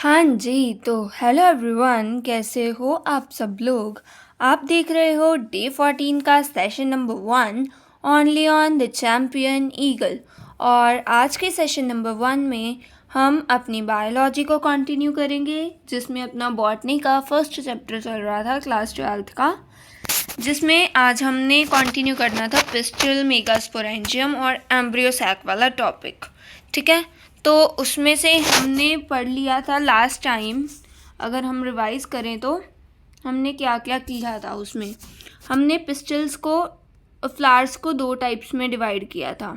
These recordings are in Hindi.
हाँ जी, तो हेलो एवरीवन, कैसे हो आप सब लोग। आप देख रहे हो डे 14 का session number 1 only on the champion eagle. और आज के सेशन नंबर 1 में हम अपनी बायोलॉजी को कंटिन्यू करेंगे, जिसमें अपना बॉटनी का फर्स्ट चैप्टर चल रहा था क्लास 12th का, जिसमें आज हमने कंटिन्यू करना था पिस्टल, मेगास्पोरेंजियम और एम्ब्रियोसैक वाला टॉपिक। ठीक है, तो उसमें से हमने पढ़ लिया था लास्ट टाइम। अगर हम रिवाइज करें तो हमने क्या क्या किया था उसमें। हमने पिस्टल्स को, फ्लावर्स को दो टाइप्स में डिवाइड किया था।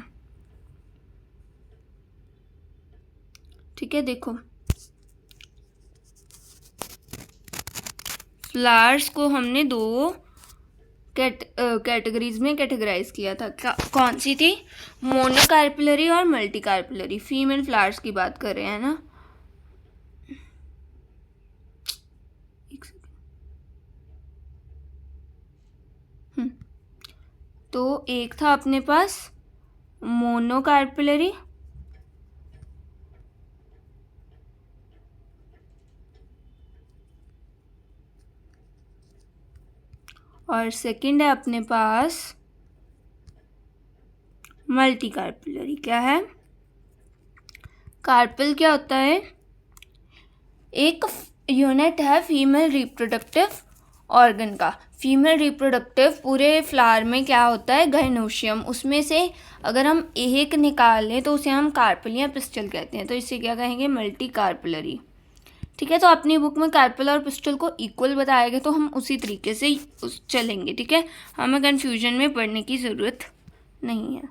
ठीक है, देखो फ्लावर्स को हमने दो कैटेगरीज में कैटेगराइज किया था। कौन सी थी? मोनोकार्पुलरी और मल्टीकार्पुलरी। फीमेल फ्लावर्स की बात कर रहे हैं ना। तो एक था अपने पास मोनोकार्पुलरी, और सेकंड है अपने पास मल्टीकार्पुलरी। क्या है? कार्पल क्या होता है? एक यूनिट है फीमेल रिप्रोडक्टिव ऑर्गन का। फीमेल रिप्रोडक्टिव पूरे फ्लावर में क्या होता है? गाइनोशियम। उसमें से अगर हम एक निकाल लें तो उसे हम कार्पल या पिस्टल कहते हैं। तो इसे क्या कहेंगे? Multi carpellary. ठीक है, तो अपनी बुक में कार्पल और पिस्टल को इक्वल बताया गया, तो हम उसी तरीके से चलेंगे। ठीक है, हमें कन्फ्यूजन में पढ़ने की ज़रूरत नहीं है।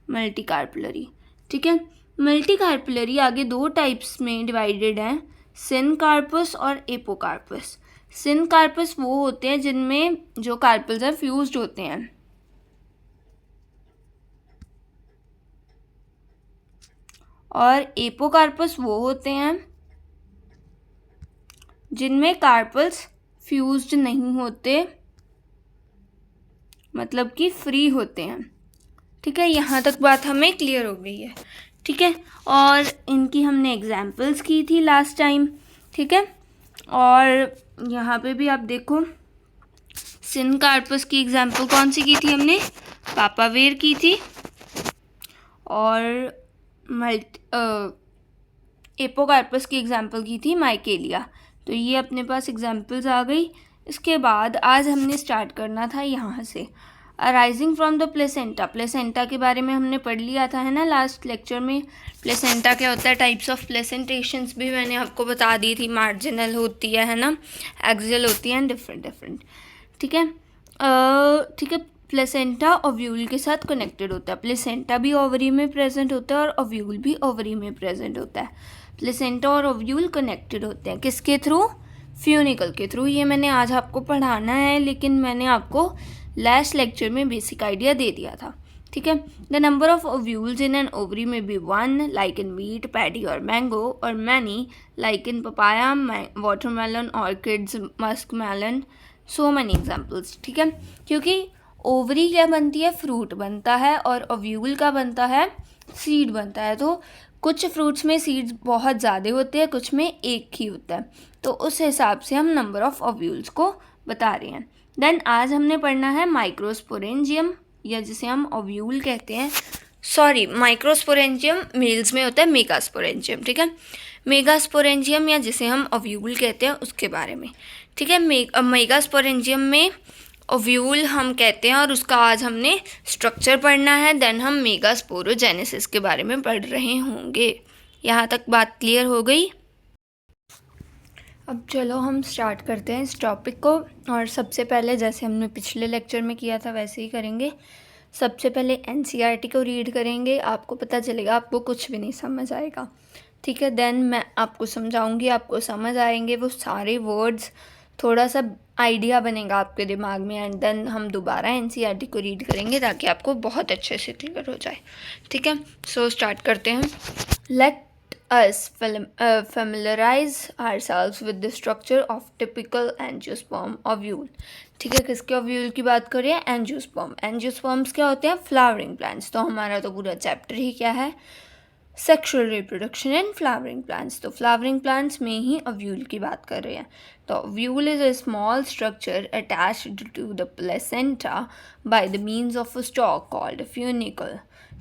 Multi carpellary. ठीक है, मल्टी कार्पुलरी आगे दो टाइप्स में डिवाइडेड हैं, सिनकार्पस और एपोकार्पस। सिनकार्पस वो होते हैं जिनमें जो कार्पल्स हैं फ्यूज्ड होते हैं, और एपोकार्पस वो होते हैं जिनमें कार्पल्स फ्यूज्ड नहीं होते, मतलब कि फ्री होते हैं। ठीक है, यहाँ तक बात हमें क्लियर हो गई है। ठीक है, और इनकी हमने एग्जाम्पल्स की थी लास्ट टाइम। ठीक है, और यहाँ पे भी आप देखो, सिनकार्पस की एग्जाम्पल कौन सी की थी हमने? पापावेर की थी। और एपोकार्पस की एग्जाम्पल की थी माइकेलिया। तो ये अपने पास एग्जाम्पल्स आ गई। इसके बाद आज हमने स्टार्ट करना था यहाँ से, arising from the placenta. Placenta के बारे में हमने पढ़ लिया था, है ना, लास्ट लेक्चर में। प्लेसेंटा क्या होता है? टाइप्स ऑफ प्लेसेंटेशंस भी मैंने आपको बता दी थी। मार्जिनल होती है ना, एक्सियल होती है, डिफरेंट डिफरेंट। ठीक है, ठीक है। प्लेसेंटा ओव्यूल के साथ कनेक्टेड होता है। प्लेसेंटा भी ओवरी में प्रेजेंट होता है और ओव्यूल भी ओवरी में प्रेजेंट होता है। प्लेसेंटा और ओव्यूल कनेक्टेड होते हैं किसके थ्रू? फ्यूनिकल के थ्रू। ये मैंने आज आपको पढ़ाना है, लेकिन मैंने आपको लास्ट लेक्चर में बेसिक आइडिया दे दिया था। ठीक है, the number of ovules in an ovary may be 1 like in wheat, paddy और मैंगो, और many like in papaya, watermelon, orchids, musk melon, so many examples. ठीक है, क्योंकि ओवरी क्या बनती है? फ्रूट बनता है, और ओव्यूल का बनता है? सीड बनता है। तो कुछ फ्रूट्स में सीड्स बहुत ज़्यादा होते हैं, कुछ में एक ही होता है। तो उस हिसाब से हम नंबर ऑफ ओव्यूल्स को बता रहे हैं। देन आज हमने पढ़ना है माइक्रोस्पोरेंजियम, या जिसे हम ओव्यूल कहते हैं। सॉरी, माइक्रोस्पोरेंजियम मेल्स में होता है, मेगास्पोरेंजियम। ठीक है, मेगास्पोरेंजियम या जिसे हम ओव्यूल कहते हैं उसके बारे में। ठीक है, मेगास्पोरेंजियम में ओव्यूल हम कहते हैं, और उसका आज हमने स्ट्रक्चर पढ़ना है। देन हम मेगास्पोरोजेनेसिस के बारे में पढ़ रहे होंगे। यहाँ तक बात क्लियर हो गई? अब चलो हम स्टार्ट करते हैं इस टॉपिक को। और सबसे पहले, जैसे हमने पिछले लेक्चर में किया था वैसे ही करेंगे। सबसे पहले एनसीईआरटी को रीड करेंगे, आपको पता चलेगा आपको कुछ भी नहीं समझ आएगा। ठीक है, देन मैं आपको समझाऊंगी, आपको समझ आएंगे वो सारे वर्ड्स, थोड़ा सा आइडिया बनेगा आपके दिमाग में। एंड देन हम दोबारा एनसीईआरटी को रीड करेंगे ताकि आपको बहुत अच्छे से क्लियर हो जाए। ठीक है, सो स्टार्ट करते हैं। Let us familiarize ourselves with the structure of typical angiosperm ovule। ठीक है, किसके ओव्यूल की बात करें? एंजियोस्पर्म। एंजियोस्पर्म्स क्या होते हैं? Flowering plants. तो हमारा तो पूरा चैप्टर ही क्या है? Sexual reproduction and flowering plants. तो फ्लावरिंग प्लांट्स में ही ओव्यूल की बात कर रहे हैं। तो ovule is a small structure attached to the placenta by the means of a stalk called funicle.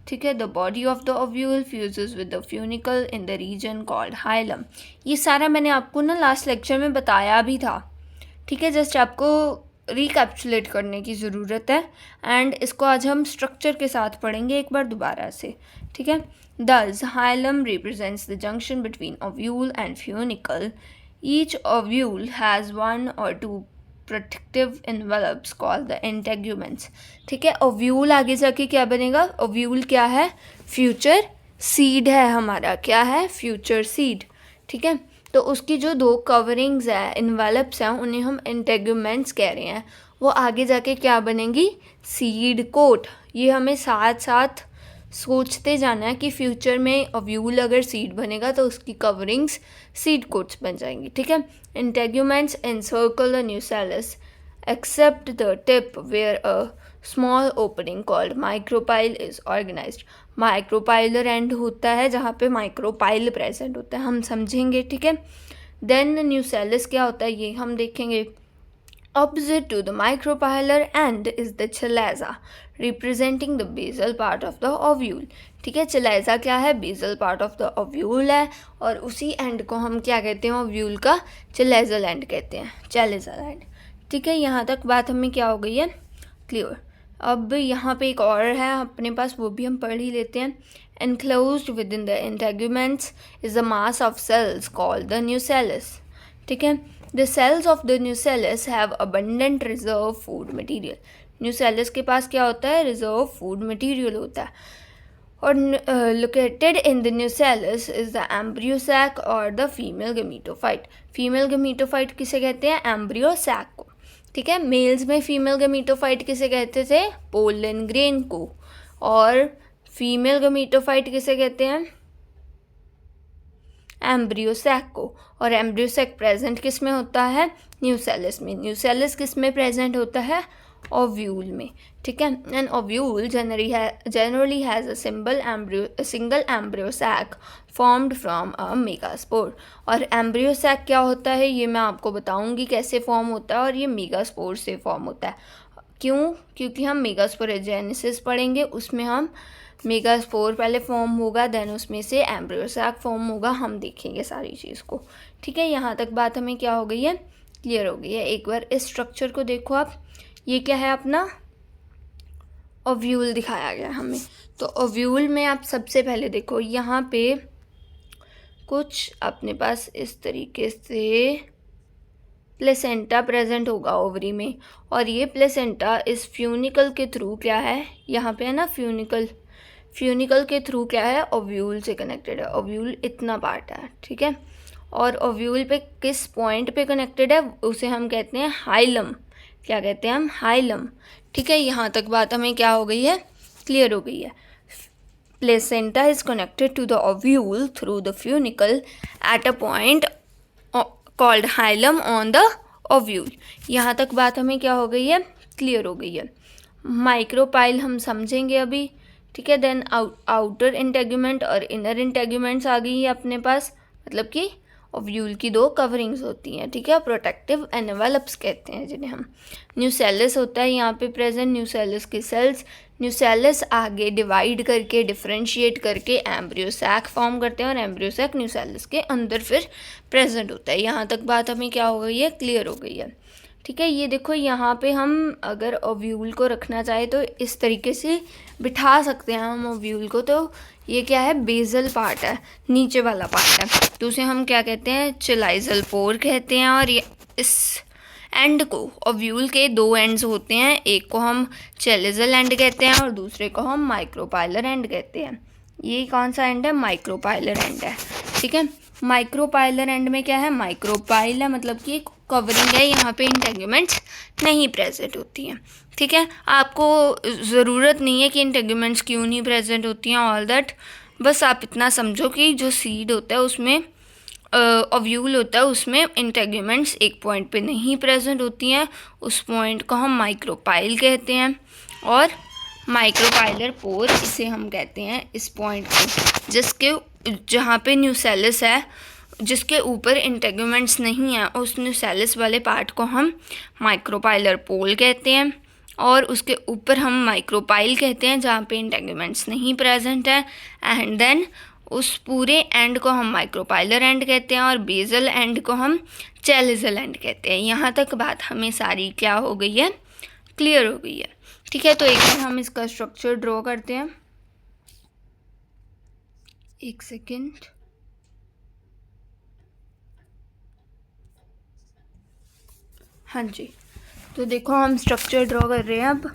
ठीक है, the body of the ovule fuses with the funicle in the region called hilum. ये सारा मैंने आपको ना लास्ट लेक्चर में बताया भी था। ठीक है, जस्ट आपको रिकैप्चुलेट करने की ज़रूरत है एंड इसको आज हम स्ट्रक्चर के साथ पढ़ेंगे एक बार दोबारा से। ठीक है, thus hilum represents the junction between ovule and funicle. Each ovule has one or two protective envelopes called the integuments. ठीक है, ओव्यूल आगे जाके क्या बनेगा? ओव्यूल क्या है? फ्यूचर सीड है हमारा। क्या है? Future seed. ठीक है, तो उसकी जो दो कवरिंग्स है, इन्वेलप्स हैं, उन्हें हम इंटेग्यूमेंट्स कह रहे हैं। वो आगे जाके क्या बनेंगी? Seed coat. ये हमें साथ साथ सोचते जाना है कि फ्यूचर में ओव्यूल अगर सीड बनेगा तो उसकी कवरिंग्स सीड कोट्स बन जाएंगी। ठीक है, integuments encircle the nucellus except the tip where a small opening called micropyle is organised. Micropylar end होता है जहाँ पे माइक्रोपाइल प्रेजेंट होता है, हम समझेंगे। ठीक है, देन न्यूसेलस क्या होता है ये हम देखेंगे। Opposite to the micropylar end is the chalaza, representing the basal part of the ovule. ठीक है, chalaza क्या है? basal part of the ovule है, और उसी end को हम क्या कहते हैं? ovule का chalazal end कहते हैं, chalazal end। ठीक है, यहाँ तक बात हमें क्या हो गई है? क्लियर। अब यहाँ पे एक और है अपने पास, वो भी हम पढ़ ही लेते हैं। Enclosed within the integuments is a mass of cells called the nucellus. ठीक है, The cells of the nucellus have abundant reserve food material. nucellus के पास क्या होता है? reserve food material होता है। और located in the nucellus is the embryo sac or the female gametophyte. female gametophyte किसे कहते हैं? embryo sac को। ठीक है, मेल्स में फीमेल गमीटोफाइट किसे कहते थे? पोलन ग्रेन को। और फीमेल गमीटोफाइट किसे कहते हैं? एम्ब्रियोसैक को। और एम्ब्रियोसैक प्रेजेंट किस में होता है? न्यूसेलस में। न्यूसेलस किस में प्रेजेंट होता है? ओव्यूल में। ठीक है, and ovule generally has a single embryo sac formed from a megaspore. और एम्ब्रियोसैक क्या होता है ये मैं आपको बताऊंगी कैसे फॉर्म होता है, और ये मेगास्पोर से फॉर्म होता है। क्यों? क्योंकि हम मेगास्पोरेजेनेसिस पढ़ेंगे, उसमें हम मेगास्पोर पहले फॉर्म होगा, देन उसमें से एम्ब्रियोसैक फॉर्म होगा, हम देखेंगे सारी चीज़ को। ठीक है, यहाँ तक बात हमें क्या हो गई है? क्लियर हो गई है। एक बार इस स्ट्रक्चर को देखो आप, ये क्या है? अपना ओव्यूल दिखाया गया हमें। तो ओव्यूल में आप सबसे पहले देखो, यहाँ पे कुछ अपने पास इस तरीके से प्लेसेंटा प्रेजेंट होगा ओवरी में, और ये प्लेसेंटा इस फ्यूनिकल के थ्रू क्या है? यहाँ पे है ना फ्यूनिकल के थ्रू क्या है? ओव्यूल से कनेक्टेड है। ओव्यूल इतना पार्ट है। ठीक है, और ओव्यूल पे किस पॉइंट पे कनेक्टेड है उसे हम कहते हैं हाइलम। क्या कहते हैं हम? हाइलम। ठीक है, यहाँ तक बात हमें क्या हो गई है? क्लियर हो गई है। Placenta is connected to the ovule through the funicle at a point called hilum on the ovule. यहाँ तक बात हमें क्या हो गई है? क्लियर हो गई है। माइक्रोपाइल हम समझेंगे अभी। ठीक है, देन आउटर इंटेग्यूमेंट और इनर इंटेग्यूमेंट्स आ गई है अपने पास, मतलब कि ओव्यूल की दो कवरिंग्स होती हैं। ठीक है, प्रोटेक्टिव एनवेलप्स कहते हैं जिन्हें हम। न्यूसेलस होता है यहाँ पे प्रेजेंट, न्यूसेलस के सेल्स। न्यूसेलस आगे डिवाइड करके डिफरेंशिएट करके एम्ब्रियोसैक फॉर्म करते हैं, और एम्ब्रियोसैक न्यूसेलस के अंदर फिर प्रेजेंट होता है। यहाँ तक बात हमें क्या हो गई है? क्लियर हो गई है। ठीक है, ये देखो यहाँ पे हम अगर ओव्यूल को रखना चाहे तो इस तरीके से बिठा सकते हैं हम ओव्यूल को। तो ये क्या है? बेजल पार्ट है, नीचे वाला पार्ट है, तो उसे हम क्या कहते हैं? चिलाइजल पोर कहते हैं। और ये इस एंड को, ओव्यूल के दो एंड्स होते हैं, एक को हम चिलाइजल एंड कहते हैं और दूसरे को हम माइक्रोपाइलर एंड कहते हैं। ये कौन सा एंड है? माइक्रोपाइलर एंड है। ठीक है, माइक्रोपाइलर एंड में क्या है? माइक्रोपाइल है, मतलब कि एक कवरिंग है, यहाँ पे इंटेग्यूमेंट्स नहीं प्रेजेंट होती हैं। ठीक है, आपको ज़रूरत नहीं है कि इंटेग्यूमेंट्स क्यों नहीं प्रेजेंट होती हैं, ऑल दैट। बस आप इतना समझो कि जो सीड होता है उसमें ओव्यूल होता है, उसमें इंटेग्यूमेंट्स एक पॉइंट पे नहीं प्रेजेंट होती हैं, उस पॉइंट को हम माइक्रोपाइल कहते हैं। और माइक्रोपाइलर पोर इसे हम कहते हैं, इस पॉइंट को। जिसके जहाँ पे न्यूसेलस है, जिसके ऊपर इंटेगुमेंट्स नहीं है, उस न्यूसेलस वाले पार्ट को हम माइक्रोपाइलर पोल कहते हैं, और उसके ऊपर हम माइक्रोपाइल कहते हैं जहाँ पे इंटेगुमेंट्स नहीं प्रेजेंट है। एंड देन उस पूरे एंड को हम माइक्रोपाइलर एंड कहते हैं और बेसल एंड को हम चैलिसल एंड कहते हैं। यहाँ तक बात हमें सारी क्या हो गई है, क्लियर हो गई है। ठीक है, तो एक बार हम इसका स्ट्रक्चर ड्रॉ करते हैं। एक सेकेंड। हाँ जी, तो देखो हम स्ट्रक्चर ड्रॉ कर रहे हैं अब।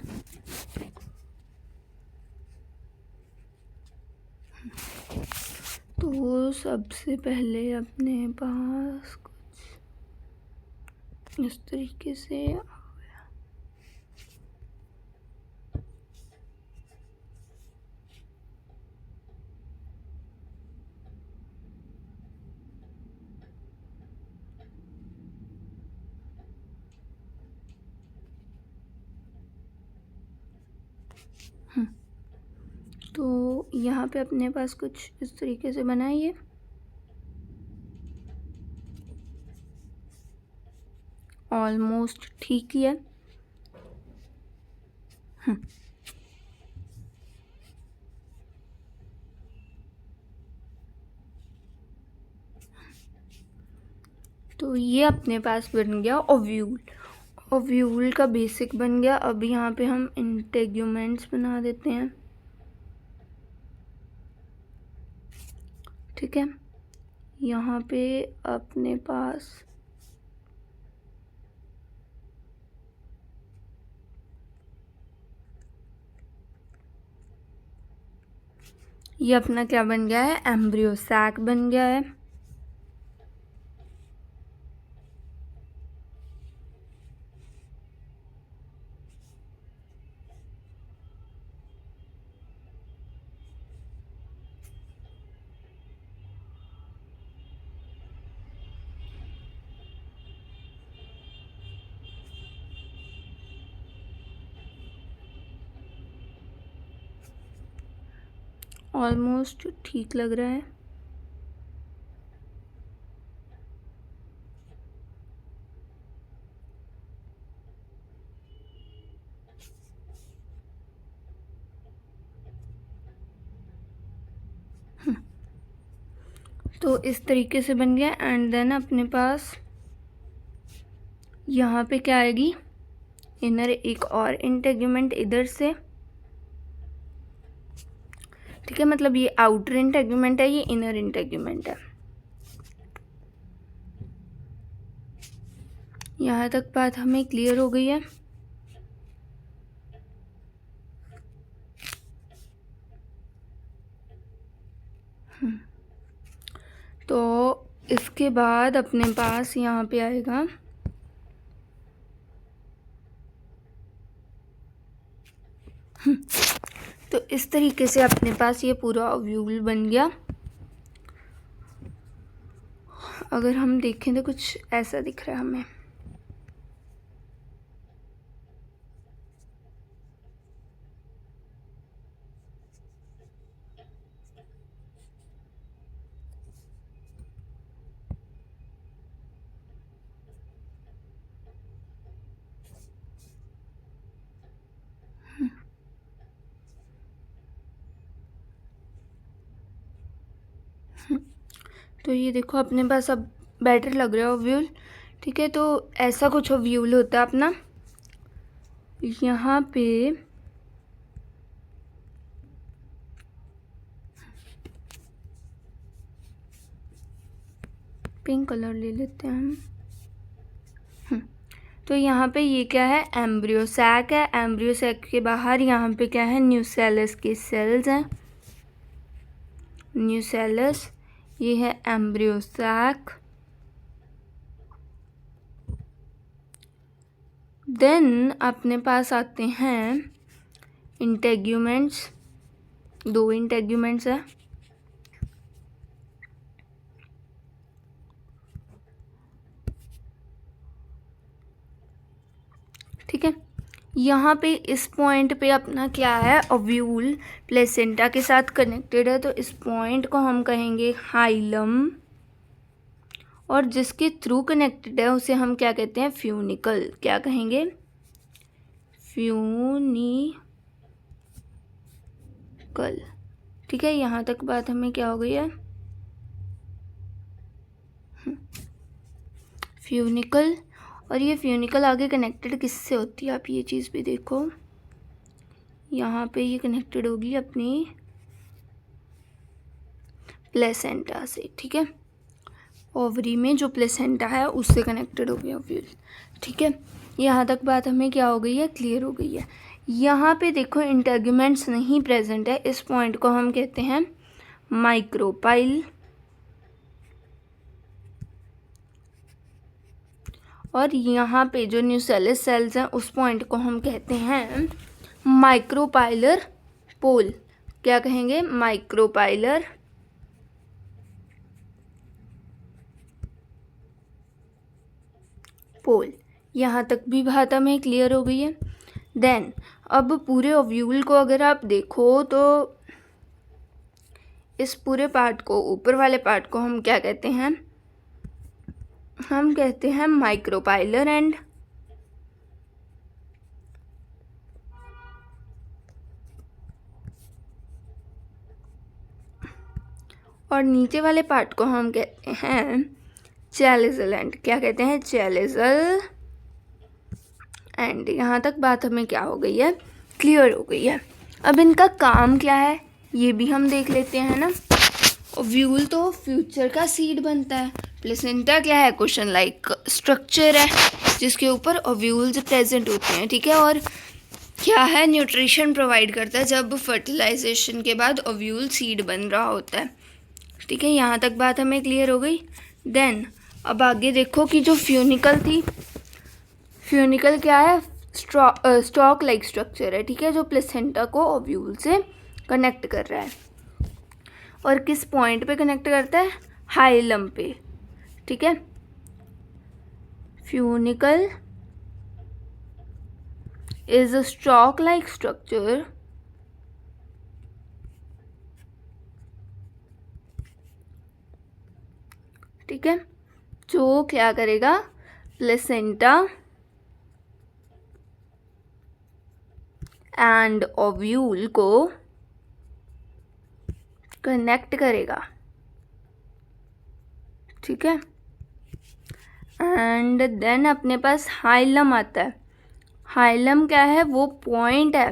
तो सबसे पहले अपने पास कुछ इस तरीके से तो यहाँ पे अपने पास कुछ इस तरीके से बना है। ये ऑलमोस्ट ठीक ही है। तो ये अपने पास बन गया ओव्यूल। ओव्यूल का बेसिक बन गया। अब यहाँ पे हम इंटेग्यूमेंट्स बना देते हैं। ठीक है, यहाँ पे अपने पास ये अपना क्या बन गया है, एम्ब्रियो सैक बन गया है। ऑलमोस्ट ठीक लग रहा है। तो इस तरीके से बन गया। एंड देन अपने पास यहाँ पे क्या आएगी, इनर एक और इंटेग्यूमेंट इधर से। ठीक है, मतलब ये आउटर इंटेग्यूमेंट है, ये इनर इंटेग्यूमेंट है। यहाँ तक बात हमें क्लियर हो गई है। तो इसके बाद अपने पास यहाँ पे आएगा तो इस तरीके से अपने पास ये पूरा ओव्यूल बन गया। अगर हम देखें तो कुछ ऐसा दिख रहा है हमें। तो ये देखो अपने पास अब बेटर लग रहा है ओव्यूल। ठीक है, तो ऐसा कुछ ओव्यूल होता है अपना। यहाँ पे पिंक कलर ले लेते हैं हम। तो यहाँ पे ये क्या है, एम्ब्रियो सैक है। एम्ब्रियो सैक के बाहर यहाँ पे क्या है, न्यूसेलस के सेल्स हैं। न्यूसेलस, ये है एम्ब्रियो सैक। देन अपने पास आते हैं इंटेग्यूमेंट्स। दो इंटेग्यूमेंट्स है। ठीक है, यहाँ पे इस पॉइंट पे अपना क्या है, ओव्यूल प्लेसेंटा के साथ कनेक्टेड है, तो इस पॉइंट को हम कहेंगे हाइलम, और जिसके थ्रू कनेक्टेड है उसे हम क्या कहते हैं, फ्यूनिकल। क्या कहेंगे, फ्यूनिकल। ठीक है, यहाँ तक बात हमें क्या हो गई है, फ्यूनिकल। और ये फ्यूनिकल आगे कनेक्टेड किससे होती है, आप ये चीज़ भी देखो, यहाँ पे ये कनेक्टेड होगी अपनी प्लेसेंटा से। ठीक है, ओवरी में जो प्लेसेंटा है उससे कनेक्टेड हो गया ओव्यूल। ठीक है, यहाँ तक बात हमें क्या हो गई है, क्लियर हो गई है। यहाँ पे देखो इंटेगुमेंट्स नहीं प्रेजेंट है, इस पॉइंट को हम कहते हैं माइक्रोपाइल, और यहाँ पे जो न्यूसेलस सेल्स हैं उस पॉइंट को हम कहते हैं माइक्रोपाइलर पोल। क्या कहेंगे, माइक्रोपाइलर पोल। यहाँ तक भी बात हमें क्लियर हो गई है। देन अब पूरे ओव्यूल को अगर आप देखो तो इस पूरे पार्ट को, ऊपर वाले पार्ट को हम क्या कहते हैं, हम कहते हैं माइक्रोपाइलर एंड और नीचे वाले पार्ट को हम कहते हैं चैलिज़ल एंड। क्या कहते हैं, चैलिज़ल एंड। यहाँ तक बात हमें क्या हो गई है, क्लियर हो गई है। अब इनका काम क्या है ये भी हम देख लेते हैं ना। ओव्यूल तो फ्यूचर का सीड बनता है, प्लेसेंटा क्या है, क्वेश्चन लाइक स्ट्रक्चर है जिसके ऊपर ओव्यूल्स प्रेजेंट होते हैं। ठीक है, और क्या है, न्यूट्रिशन प्रोवाइड करता है जब फर्टिलाइजेशन के बाद ओव्यूल सीड बन रहा होता है। ठीक है, यहाँ तक बात हमें क्लियर हो गई। देन अब आगे देखो कि जो फ्यूनिकल थी, फ्यूनिकल क्या है, स्टॉक लाइक स्ट्रक्चर है। ठीक है, जो प्लेसेंटा को ओव्यूल से कनेक्ट कर रहा है, और किस पॉइंट पे कनेक्ट करता है, हाइलम पे। ठीक है, funicle is a stock like structure ठीक है, जो क्या करेगा, प्लेसेंटा एंड ओव्यूल को कनेक्ट करेगा। ठीक है, एंड देन अपने पास हाइलम आता है। हाइलम क्या है, वो पॉइंट है।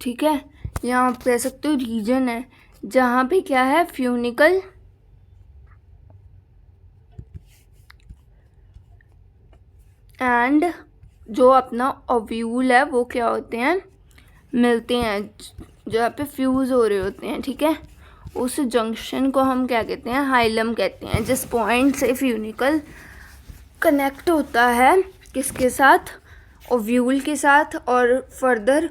ठीक है, यहाँ आप कह सकते हो रीजन है जहाँ पे क्या है, फ्यूनिकल एंड जो अपना ओव्यूल है वो क्या होते हैं, मिलते हैं, जहाँ पे फ्यूज़ हो रहे होते हैं। ठीक है, उस जंक्शन को हम क्या कहते हैं, हाइलम कहते हैं। जिस पॉइंट से फ्यूनिकल कनेक्ट होता है किसके साथ, ओव्यूल के साथ, और फर्दर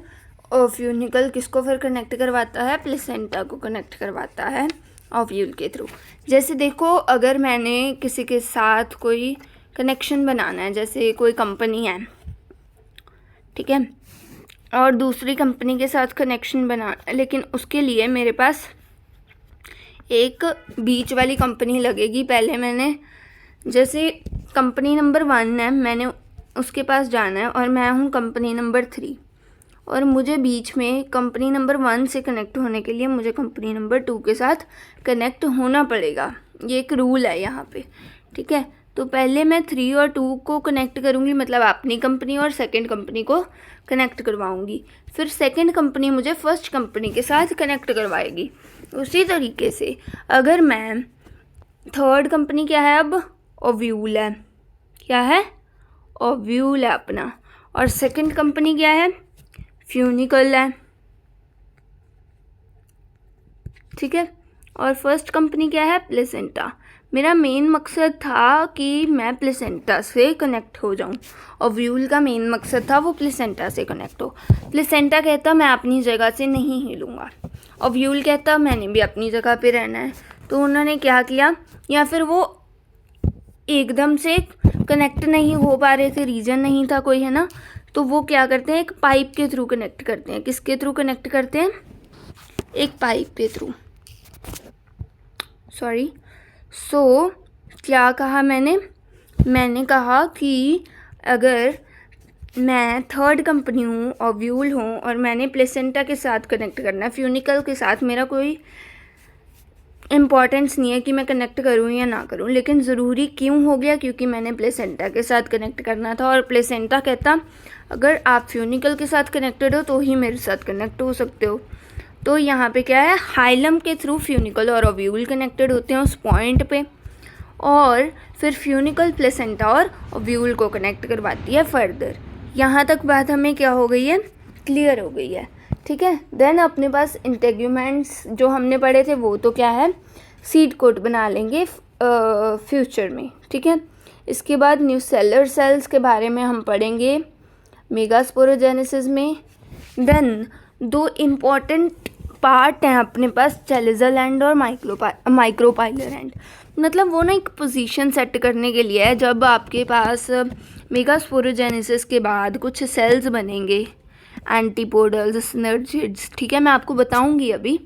फ्यूनिकल किसको फिर कनेक्ट करवाता है, प्लेसेंटा को कनेक्ट करवाता है ओव्यूल के थ्रू। जैसे देखो, अगर मैंने किसी के साथ कोई कनेक्शन बनाना है, जैसे कोई कंपनी है, ठीक है, और दूसरी कंपनी के साथ कनेक्शन बनाना है, लेकिन उसके लिए मेरे पास एक बीच वाली कंपनी लगेगी। पहले मैंने, जैसे कंपनी नंबर 1 है, मैंने उसके पास जाना है, और मैं हूँ कंपनी नंबर 3, और मुझे बीच में कंपनी नंबर 1 से कनेक्ट होने के लिए मुझे कंपनी नंबर 2 के साथ कनेक्ट होना पड़ेगा। ये एक रूल है यहाँ पे। ठीक है, तो पहले मैं 3 और 2 को कनेक्ट करूँगी, मतलब अपनी कंपनी और सेकंड कंपनी को कनेक्ट करवाऊँगी। फिर सेकंड कंपनी मुझे फर्स्ट कंपनी के साथ कनेक्ट करवाएगी। उसी तरीके से अगर मैं, थर्ड कंपनी क्या है, अब ओव्यूल है, क्या है, ओव्यूल है अपना, और सेकंड कंपनी क्या है, फ्यूनिकल है। ठीक है, और फर्स्ट कंपनी क्या है, प्लेसेंटा। मेरा मेन मकसद था कि मैं प्लेसेंटा से कनेक्ट हो जाऊं। ओव्यूल का मेन मकसद था वो प्लेसेंटा से कनेक्ट हो। प्लेसेंटा कहता मैं अपनी जगह से नहीं हिलूँगा, ओव्यूल कहता मैंने भी अपनी जगह पे रहना है। तो उन्होंने क्या किया, या फिर वो एकदम से कनेक्ट नहीं हो पा रहे थे, रीजन नहीं था कोई, है ना, तो वो क्या करते हैं, एक पाइप के थ्रू कनेक्ट करते हैं। किसके थ्रू कनेक्ट करते हैं? एक पाइप के थ्रू। सॉरी, सो क्या कहा मैंने कहा कि अगर मैं थर्ड कंपनी हूँ, ओव्यूल हूँ, और मैंने प्लेसेंटा के साथ कनेक्ट करना है, फ्यूनिकल के साथ, मेरा कोई इम्पॉर्टेंस नहीं है कि मैं कनेक्ट करूँ या ना करूँ, लेकिन ज़रूरी क्यों हो गया? क्योंकि मैंने प्लेसेंटा के साथ कनेक्ट करना था, और प्लेसेंटा कहता अगर आप फ्यूनिकल के साथ कनेक्टेड हो तो ही मेरे साथ कनेक्ट हो सकते हो। तो यहाँ पे क्या है, हाइलम के थ्रू फ्यूनिकल और ओव्यूल कनेक्टेड होते हैं उस पॉइंट पे, और फिर फ्यूनिकल प्लेसेंटा और ओव्यूल को कनेक्ट करवाती है फर्दर। यहाँ तक बात हमें क्या हो गई है, क्लियर हो गई है, ठीक है। देन अपने पास इंटेग्यूमेंट्स जो हमने पढ़े थे वो तो क्या है, सीड कोट बना लेंगे फ्यूचर में, ठीक है। इसके बाद न्यूसेलर सेल्स के बारे में हम पढ़ेंगे मेगास्पोरोजेनेसिस में। देन दो इम्पॉर्टेंट पार्ट हैं अपने पास, चैलिज़ल एंड और माइक्रोपाइलर एंड। मतलब वो ना एक पोजीशन सेट करने के लिए है, जब आपके पास मेगास्पोरोजेनेसिस के बाद कुछ सेल्स बनेंगे, एंटीपोडल्स, सिनर्जिड्स, ठीक है, मैं आपको बताऊंगी अभी।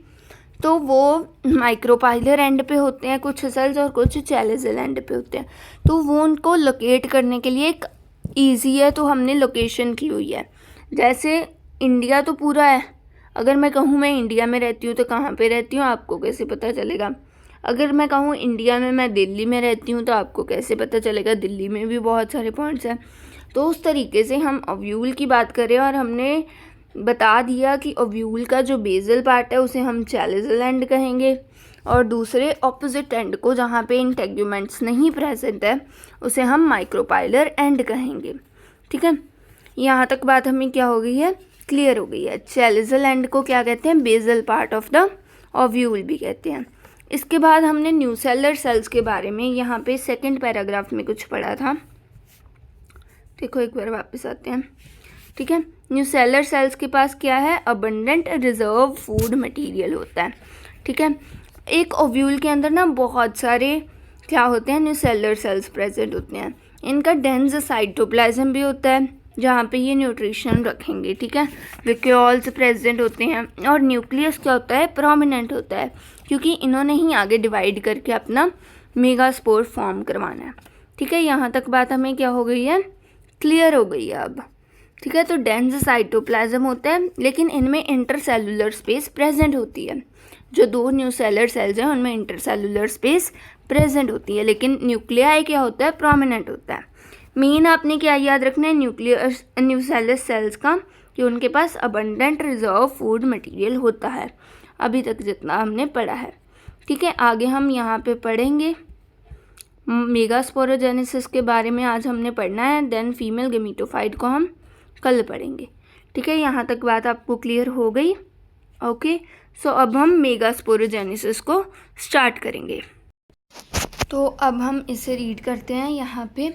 तो वो माइक्रोपाइलर एंड पे होते हैं कुछ सेल्स और कुछ चैलिज़ल एंड पे होते हैं। तो वो उनको लोकेट करने के लिए एक ईजी है, तो हमने लोकेशन की हुई है। जैसे इंडिया तो पूरा है, अगर मैं कहूँ मैं इंडिया में रहती हूँ तो कहाँ पे रहती हूँ आपको कैसे पता चलेगा? अगर मैं कहूँ इंडिया में मैं दिल्ली में रहती हूँ तो आपको कैसे पता चलेगा? दिल्ली में भी बहुत सारे पॉइंट्स हैं। तो उस तरीके से हम ओव्यूल की बात करें और हमने बता दिया कि ओव्यूल का जो बेसल पार्ट है उसे हम चैलिज़ल एंड कहेंगे, और दूसरे ऑपोजिट एंड को जहाँ पे इंटेग्यूमेंट्स नहीं प्रेजेंट है उसे हम माइक्रोपाइलर एंड कहेंगे, ठीक है। यहाँ तक बात हमें क्या हो गई है, क्लियर हो गई है। चैलिज़ल एंड को क्या कहते हैं, basal part of the ovule भी कहते हैं। इसके बाद हमने न्यूसेलर सेल्स के बारे में यहाँ पे सेकंड पैराग्राफ में कुछ पढ़ा था, देखो एक बार वापस आते हैं, ठीक है। न्यूसेलर सेल्स के पास क्या है, अबंडेंट रिजर्व फूड मटेरियल होता है, ठीक है। एक ओव्यूल के अंदर ना बहुत सारे क्या होते हैं, न्यूसेलर सेल्स प्रेजेंट होते हैं। इनका डेंस साइटोप्लाज्म भी होता है जहाँ पे ये न्यूट्रिशन रखेंगे, ठीक है। वैक्यूल्स प्रेजेंट होते हैं, और न्यूक्लियस क्या होता है, प्रोमिनेंट होता है, क्योंकि इन्होंने ही आगे डिवाइड करके अपना मेगास्पोर फॉर्म करवाना है, ठीक है। यहाँ तक बात हमें क्या हो गई है, क्लियर हो गई है अब, ठीक है। तो डेंस साइटोप्लाज्म होता है, लेकिन इनमें इंटरसेलुलर स्पेस प्रेजेंट होती है। जो दो न्यूसेलर सेल्स हैं उनमें इंटरसेलुलर स्पेस प्रेजेंट होती है, लेकिन न्यूक्लियाई क्या होता है, प्रोमिनेंट होता है। मेन आपने क्या याद रखना है न्यूसेलर सेल्स का, कि उनके पास अबंडेंट रिजर्व फूड मटेरियल होता है, अभी तक जितना हमने पढ़ा है, ठीक है। आगे हम यहाँ पे पढ़ेंगे मेगास्पोरोजेनेसिस के बारे में, आज हमने पढ़ना है। देन फीमेल गेमेटोफाइट को हम कल पढ़ेंगे, ठीक है। यहाँ तक बात आपको क्लियर हो गई, ओके। सो अब हम मेगास्पोरोजेनेसिस को स्टार्ट करेंगे। तो अब हम इसे रीड करते हैं यहाँ पे,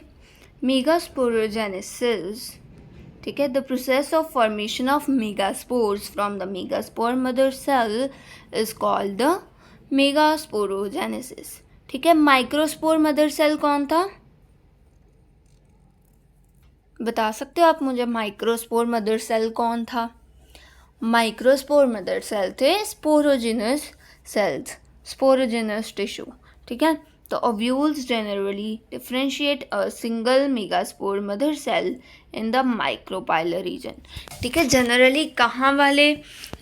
मेगास्पोरोजेनेसिस, ठीक है। The process of formation of megaspores from the megaspore mother cell is called the megasporogenesis, ठीक है। माइक्रोस्पोर मदर सेल कौन था, बता सकते हो आप मुझे? माइक्रोस्पोर मदर सेल कौन था? माइक्रोस्पोर मदर सेल थे स्पोरोजिनस सेल्स, स्पोरोजिनस टिश्यू, ठीक है। तो ovules generally differentiate a single megaspore mother cell in the micropylar region, ठीक है। जनरली कहाँ वाले,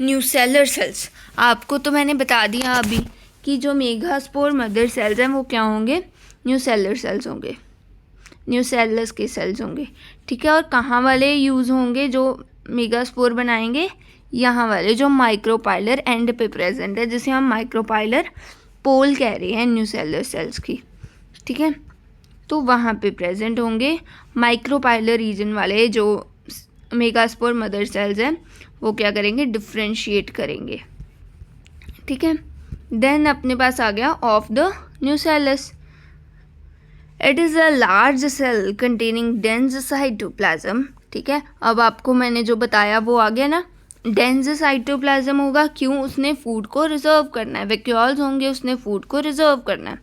न्यूसेलर सेल्स, आपको तो मैंने बता दिया अभी कि जो मेगास्पोर मदर सेल्स हैं वो क्या होंगे, न्यूसेलर सेल्स होंगे, न्यूसेलस के सेल्स होंगे, ठीक है। और कहाँ वाले यूज़ होंगे जो मेगास्पोर बनाएंगे, यहाँ वाले जो माइक्रोपाइलर एंड पे प्रेजेंट है, जिसे हम माइक्रोपाइलर पोल कह रहे हैं न्यूसेलर सेल्स की, ठीक है। तो वहाँ पे प्रेजेंट होंगे माइक्रोपाइलर रीजन वाले जो मेगास्पोर मदर सेल्स हैं, वो क्या करेंगे, डिफ्रेंशिएट करेंगे, ठीक है। देन अपने पास आ गया of the nucellus, it is a large cell containing dense cytoplasm, ठीक है। अब आपको मैंने जो बताया वो आ गया ना, डेंस साइटोप्लाज्म होगा, क्यों, उसने फूड को रिजर्व करना है, वैक्यूल्स होंगे, उसने फूड को रिजर्व करना है,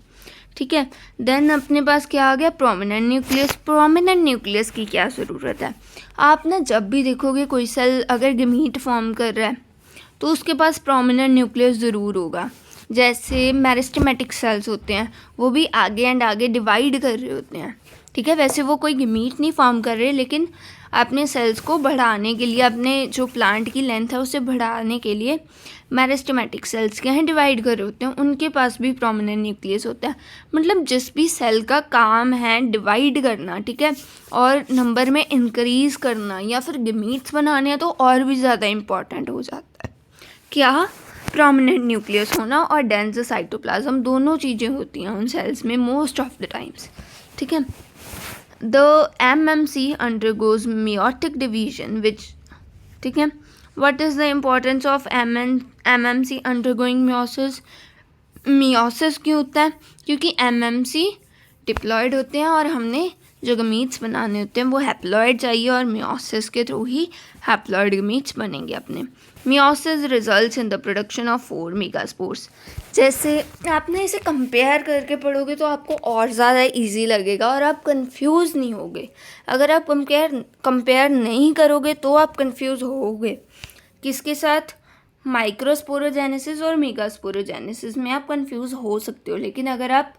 ठीक है। देन अपने पास क्या आ गया, प्रोमिनेंट न्यूक्लियस। प्रोमिनेंट न्यूक्लियस की क्या ज़रूरत है, आप ना जब भी देखोगे कोई सेल अगर गमीट फॉर्म कर रहा है तो उसके पास प्रोमिनेंट न्यूक्लियस ज़रूर होगा। जैसे मेरिस्टेमेटिक सेल्स होते हैं वो भी आगे एंड आगे डिवाइड कर रहे होते हैं, ठीक है। वैसे वो कोई गमीट नहीं फॉर्म कर रहे, लेकिन अपने सेल्स को बढ़ाने के लिए, अपने जो प्लांट की लेंथ है उसे बढ़ाने के लिए मेरिस्टेमेटिक सेल्स क्या हैं, डिवाइड कर रहे होते हैं, उनके पास भी प्रोमिनेंट न्यूक्लियस होता है। मतलब जिस भी सेल का काम है डिवाइड करना, ठीक है, और नंबर में इंक्रीज़ करना या फिर गमीट्स बनाने हैं, तो और भी ज़्यादा इम्पॉर्टेंट हो जाता है क्या, प्रोमिनेंट न्यूक्लियस होना और डेंस साइटोप्लाज्म, दोनों चीज़ें होती हैं उन सेल्स में मोस्ट ऑफ द टाइम्स, ठीक है। The MMC undergoes meiotic division which, ठीक है। What is the importance of MMC undergoing meiosis? meiosis क्यों होता है, क्योंकि MMC डिप्लॉयड होते हैं और हमने जो गमीट्स बनाने होते हैं वो हैप्लॉयड चाहिए, और मियोसिस के थ्रू ही हैप्लॉयड गमीट्स बनेंगे अपने। Meiosis results in the production of 4 megaspores. जैसे आपने इसे कंपेयर करके पढ़ोगे तो आपको और ज़्यादा इजी लगेगा और आप कंफ्यूज नहीं होगे। अगर आप कंपेयर नहीं करोगे तो आप कंफ्यूज होगे। किसके साथ, माइक्रोस्पोरोजेनेसिस और मेगास्पोरोजेनेसिस में आप कंफ्यूज हो सकते हो, लेकिन अगर आप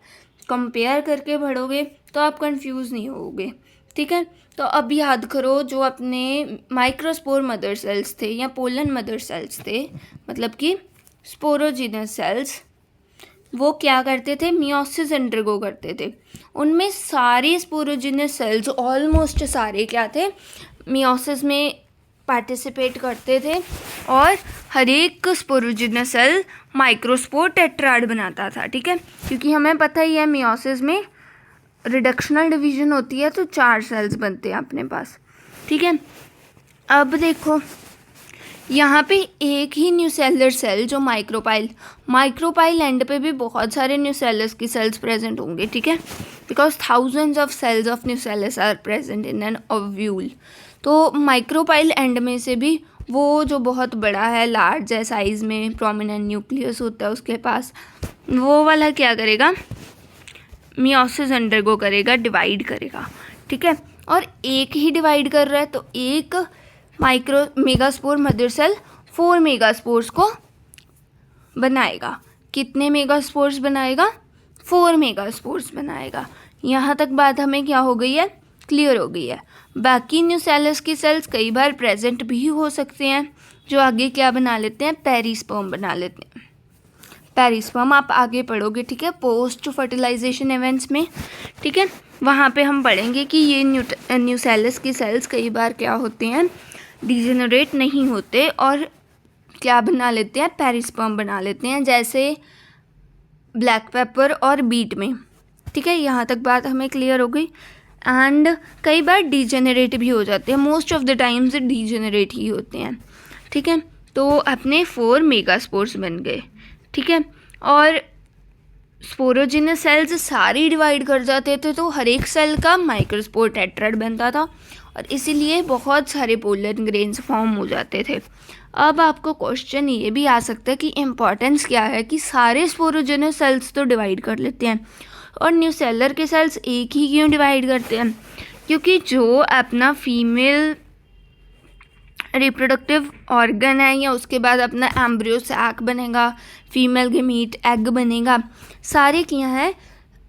कंपेयर करके पढ़ोगे तो आप कंफ्यूज नहीं होगे, ठीक है। तो अब याद करो, जो अपने माइक्रोस्पोर मदर सेल्स थे या पोलन मदर सेल्स थे, मतलब कि स्पोरोजिनस सेल्स, वो क्या करते थे, मियोसिस अंडरगो करते थे। उनमें सारे स्पोरोजिनस सेल्स, ऑलमोस्ट सारे क्या थे, मियोसिस में पार्टिसिपेट करते थे, और हर एक स्पोरोजिनस सेल माइक्रोस्पोर टेट्राड बनाता था, ठीक है। क्योंकि हमें पता ही है मियोसिस में रिडक्शनल डिवीजन होती है तो 4 सेल्स बनते हैं अपने पास, ठीक है। अब देखो यहाँ पे एक ही न्यूसेलर सेल जो माइक्रोपाइल एंड पे भी बहुत सारे न्यूसेलस की सेल्स प्रेजेंट होंगे, ठीक है, because thousands of cells of nucellus are present in an ovule. तो माइक्रोपाइल एंड में से भी वो जो बहुत बड़ा है, लार्ज है साइज़ में, प्रोमिनेंट न्यूक्लियस होता है उसके पास, वो वाला क्या करेगा, मियोसिस अंडरगो करेगा, डिवाइड करेगा, ठीक है। और एक ही डिवाइड कर रहा है तो एक मेगास्पोर मदर सेल 4 मेगास्पोर्स को बनाएगा। कितने मेगास्पोर्स बनाएगा, 4 मेगास्पोर्स बनाएगा। यहाँ तक बात हमें क्या हो गई है, क्लियर हो गई है। बाकी न्यूसेलस की सेल्स कई बार प्रेजेंट भी हो सकते हैं, जो आगे क्या बना लेते हैं, पेरिस्पर्म बना लेते हैं। पेरिस्पर्म आप आगे पढ़ोगे, ठीक है, पोस्ट फर्टिलाइजेशन इवेंट्स में, ठीक है। वहाँ पे हम पढ़ेंगे कि ये न्यूसेलस की सेल्स कई बार क्या होते हैं, डिजेनरेट नहीं होते और क्या बना लेते हैं, पेरिस्पर्म बना लेते हैं, जैसे ब्लैक पेपर और बीट में, ठीक है। यहाँ तक बात हमें क्लियर हो गई। एंड कई बार डिजेनरेट भी हो जाते हैं, most of the times degenerate ही होते हैं, ठीक है। तो अपने 4 मेगास्पोर्स बन गए, ठीक है। और स्पोरोजिनस सेल्स सारी डिवाइड कर जाते थे तो हर एक सेल का माइक्रोस्पोर टेट्राड बनता था, और इसीलिए बहुत सारे पोलन ग्रेन्स फॉर्म हो जाते थे। अब आपको क्वेश्चन ये भी आ सकता है कि इम्पॉर्टेंस क्या है कि सारे स्पोरोजिनस सेल्स तो डिवाइड कर लेते हैं और न्यूसेलर के सेल्स एक ही क्यों डिवाइड करते हैं, क्योंकि जो अपना फीमेल रिप्रोडक्टिव ऑर्गन है या उसके बाद अपना एम्ब्रियो सैक बनेगा, फीमेल गमीट एग बनेगा, सारे क्या है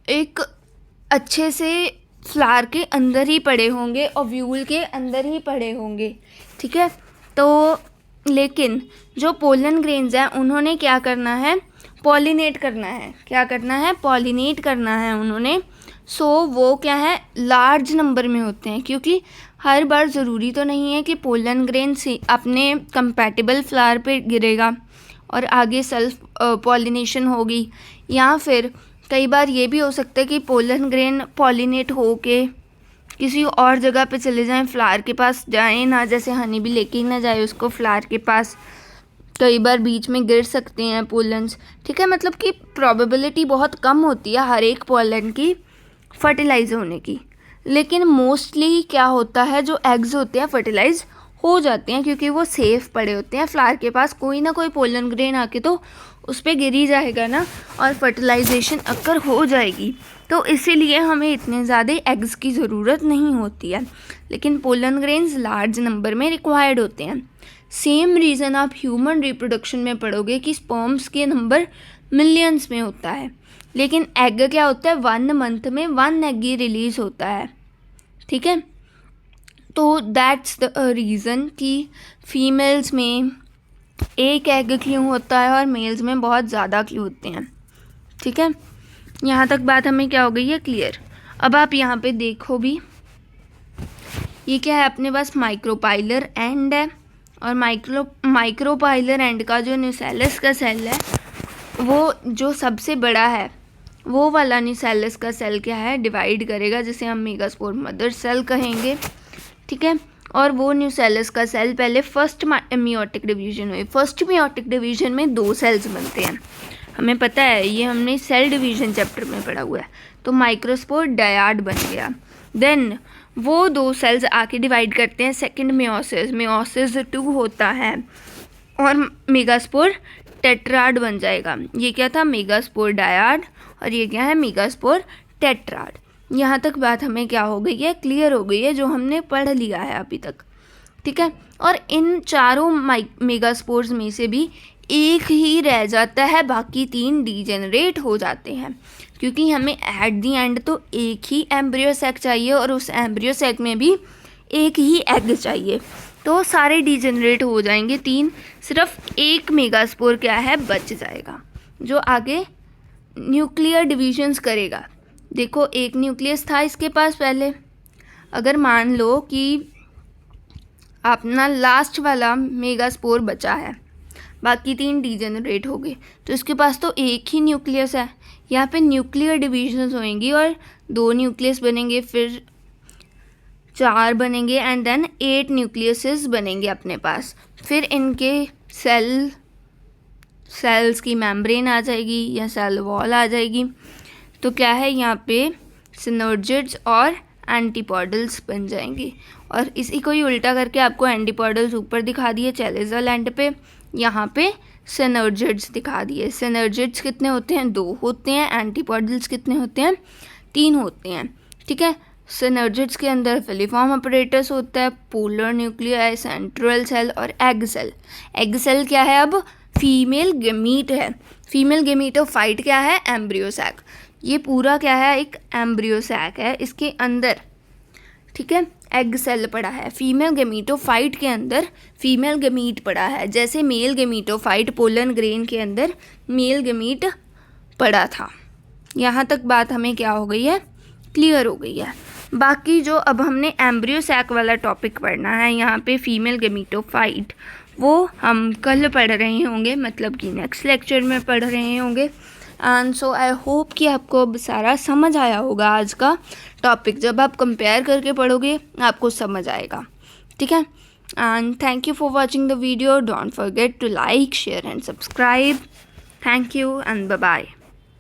एक अच्छे से फ्लावर के अंदर ही पड़े होंगे, ओव्यूल के अंदर ही पड़े होंगे, ठीक है। तो लेकिन जो पोलन ग्रेन्स हैं उन्होंने क्या करना है, पॉलिनेट करना है। क्या करना है, पॉलिनेट करना है उन्होंने। सो वो क्या है, लार्ज नंबर में होते हैं, क्योंकि हर बार ज़रूरी तो नहीं है कि पोलन ग्रेन से अपने कंपैटिबल फ्लावर पे गिरेगा और आगे सेल्फ पॉलिनेशन होगी, या फिर कई बार ये भी हो सकता है कि पोलन ग्रेन पॉलिनेट हो के किसी और जगह पे चले जाएं, फ्लावर के पास जाएं ना, जैसे हनी भी लेके ना जाए उसको फ्लावर के पास, कई बार बीच में गिर सकते हैं पोलन्स, ठीक है। मतलब कि प्रोबेबिलिटी बहुत कम होती है हर एक पोलन की फर्टिलाइज होने की, लेकिन मोस्टली क्या होता है, जो एग्स होते हैं फर्टिलाइज हो जाते हैं क्योंकि वो सेफ पड़े होते हैं फ्लावर के पास, कोई ना कोई पोलन ग्रेन आके तो उस पर गिर ही जाएगा ना और फर्टिलाइजेशन अक्कर हो जाएगी। तो इसीलिए हमें इतने ज़्यादा एग्स की ज़रूरत नहीं होती है, लेकिन पोलन ग्रेन्स लार्ज नंबर में रिक्वायर्ड होते हैं। सेम रीज़न आप ह्यूमन रिप्रोडक्शन में पढ़ोगे कि स्पर्म्स के नंबर मिलियंस में होता है, लेकिन एग क्या होता है 1 मंथ में 1 एग ही रिलीज़ होता है। ठीक है, तो दैट्स द रीज़न कि फीमेल्स में एक एग क्यों होता है और मेल्स में बहुत ज़्यादा क्यों होते हैं। ठीक है, यहाँ तक बात हमें क्या हो गई है क्लियर। अब आप यहाँ पे देखो भी, ये क्या है अपने पास माइक्रोपाइलर एंड है, और माइक्रोपाइलर एंड का जो न्यूसेलस का सेल है वो जो सबसे बड़ा है वो वाला न्यूसेलस का सेल क्या है डिवाइड करेगा, जिसे हम मेगास्पोर मदर सेल कहेंगे। ठीक है, और वो न्यूसेलस का सेल पहले फर्स्ट मियोटिक डिवीजन हुई। फर्स्ट मियोटिक डिवीजन में 2 सेल्स बनते हैं, हमें पता है, ये हमने सेल डिवीजन चैप्टर में पढ़ा हुआ है। तो माइक्रोस्पोर डायड बन गया, देन वो 2 सेल्स आके डिवाइड करते हैं सेकंड मियोसिस 2 होता है और मेगास्पोर टेट्राड बन जाएगा। ये क्या था मेगास्पोर डायड और ये क्या है मेगास्पोर टेट्राड। यहाँ तक बात हमें क्या हो गई है क्लियर हो गई है, जो हमने पढ़ लिया है अभी तक। ठीक है, और इन चारों मेगास्पोर्स में से भी एक ही रह जाता है, बाकी 3 डीजेनरेट हो जाते हैं, क्योंकि हमें एट दी एंड तो एक ही एम्ब्रियो सैक चाहिए और उस एम्ब्रियो सैक में भी एक ही एग चाहिए। तो सारे डीजेनरेट हो जाएंगे 3, सिर्फ एक मेगास्पोर क्या है बच जाएगा, जो आगे न्यूक्लियर डिविजन्स करेगा। देखो एक न्यूक्लियस था इसके पास पहले, अगर मान लो कि अपना लास्ट वाला मेगास्पोर बचा है, बाकी 3 डीजेनरेट हो गए, तो इसके पास तो एक ही न्यूक्लियस है। यहाँ पे न्यूक्लियर डिविजन्स होंगी और 2 न्यूक्लियस बनेंगे, फिर 4 बनेंगे एंड देन 8 न्यूक्लियसेस बनेंगे अपने पास। फिर इनके सेल्स की मेम्ब्रेन आ जाएगी या सेल वॉल आ जाएगी। तो क्या है यहाँ पे सिनर्जिड्स और एंटीपोडल्स बन जाएंगे, और इसी को ही उल्टा करके आपको एंटीपोडल्स ऊपर दिखा दिए चैलेजल एंड पे, यहाँ पे सिनर्जिड्स दिखा दिए। सिनर्जिड्स कितने होते हैं 2 होते हैं, एंटीपोडल्स कितने होते हैं 3 होते हैं। ठीक है, सिनर्जिड्स के अंदर फिलीफॉर्म अपरेटस होता है, पोलर न्यूक्लियाई, सेंट्रल सेल और एग सेल। एग सेल क्या है अब फीमेल गेमीट है, फीमेल गेमीटोफाइट क्या है एम्ब्रियो सैक। ये पूरा क्या है एक एम्ब्रियो सैक है, इसके अंदर ठीक है एग सेल पड़ा है। फीमेल गेमीटोफाइट के अंदर फीमेल गेमीट पड़ा है, जैसे मेल गेमीटोफाइट पोलन ग्रेन के अंदर मेल गेमीट पड़ा था। यहाँ तक बात हमें क्या हो गई है क्लियर हो गई है। बाकी जो अब हमने एम्ब्रियो सैक वाला टॉपिक पढ़ना है यहाँ पे फीमेल गेमीटोफाइट, वो हम कल पढ़ रहे होंगे, मतलब कि नेक्स्ट लेक्चर में पढ़ रहे होंगे। एंड सो आई होप कि आपको अब सारा समझ आया होगा आज का टॉपिक। जब आप कंपेयर करके पढ़ोगे आपको समझ आएगा। ठीक है, and thank you for watching the video. Don't forget to like share and subscribe. Thank you and bye bye.